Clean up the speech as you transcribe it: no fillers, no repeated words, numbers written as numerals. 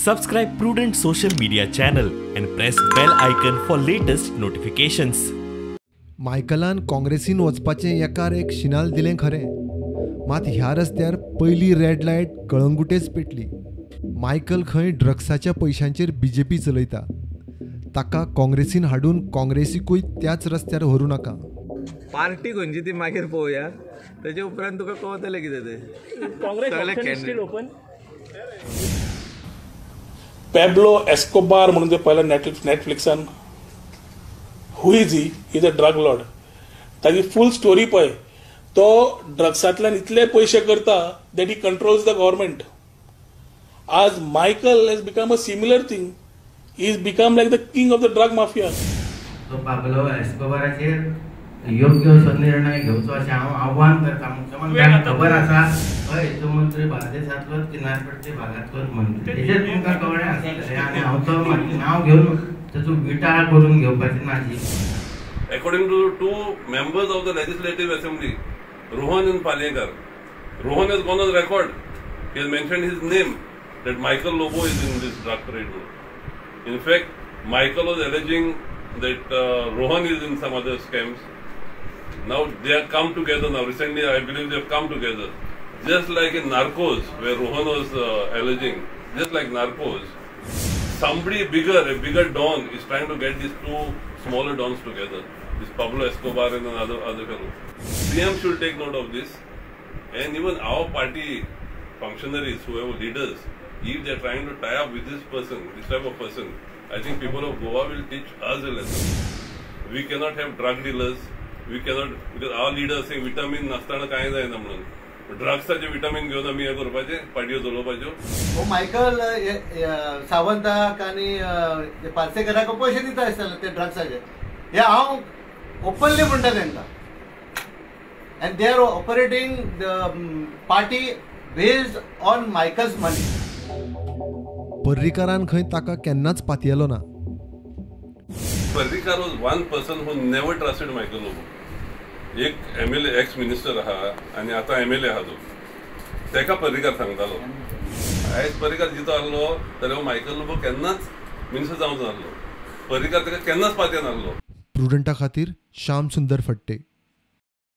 Subscribe Prudent social media channel and press bell icon for latest notifications. मायकलान काँग्रेसीन वचपाचें एकार एक शिनाल दिलें खरें, मात ह्या रस्त्यार पयली रेड लायट कळंगुटेच पेटली. मायकल खंय ड्रग्साच्या पयशांचेर बीजेपी चलयता. ताका काँग्रेसीन हाडून काँग्रेसीकूय त्याच रस्त्यार व्हरू नाका. पार्टी खंयची ती मागीर पळोवया, तेजे उपरांत तुका कळटलें कितें तें. पॅब्लो एस्कोबार म्हणून ते पळयला नेटफ्लिक्सान. Who is he? Is a drug lord. ताची फूल स्टोरी पळय. तो ड्रग्सांतल्यान इतले पयशे करता that he controls the government. आज Michael has become a similar thing. He is become like the king of the drug mafia. Pablo एस्कोबाराचेर योग्य असो निर्णय घेवचो अशें हांव आव्हान करता. मुख्यमंत्र्यांक खबर आसा हय तो मंत्री बार्देसांतलोच किनारपट्टी भागांतलोच मंत्री. हेजेर तुमकां कळ्ळें आसतलें आनी हांव तो नांव घेवन ताचो विटाळ करून घेवपाची Nazi. According to two members of the Legislative Assembly, Rohan and Palekar, Rohan has gone on record. He has mentioned his name that Michael Lobo is in this drug trade. In fact, Michael was alleging that Rohan is in some other scams. Now they have come together now. Recently, I believe they have come together. Just like in Narcos, where Rohan was alleging, just like Narcos, somebody bigger, a bigger don is trying to get these two smaller dons together. This Pablo Escobar and another fellow. CM should take note of this. And even our party functionaries, whoever leaders, if they are trying to tie up with this person, this type of person, I think people of Goa will teach us a lesson. We cannot have drug dealers. We cannot, because our leaders say vitamin नसताना काय जायना म्हणून. ड्रग्साचे vitamin घेऊन आम्ही हे करपाचे, पाडयो चलोवपाच्यो. हो Michael सावंताक आनी पार्सेकराक पयशे दिता आसतले ते ड्रग्साचे. हे हांव ओपनली म्हणटा तेंकां. And they are operating the party based on Michael's money. पर्रीकारान खंय ताका केन्नाच पातयेलो ना. Parrikar was one person who never trusted Michael Lobo. एक MLA एक्स मिनिस्टर आहा आणि आता MLA आहा तो. तेका पर्रीकार सांगतालो. आयज पर्रीकार जितो आहलो जाल्यार मायकल लोबो केन्नाच मिनिस्टर जावंक नासलो. पर्रीकार तेका केन्नाच पातये नासलो. प्रुडंटा खातीर श्याम सुंदर फडते.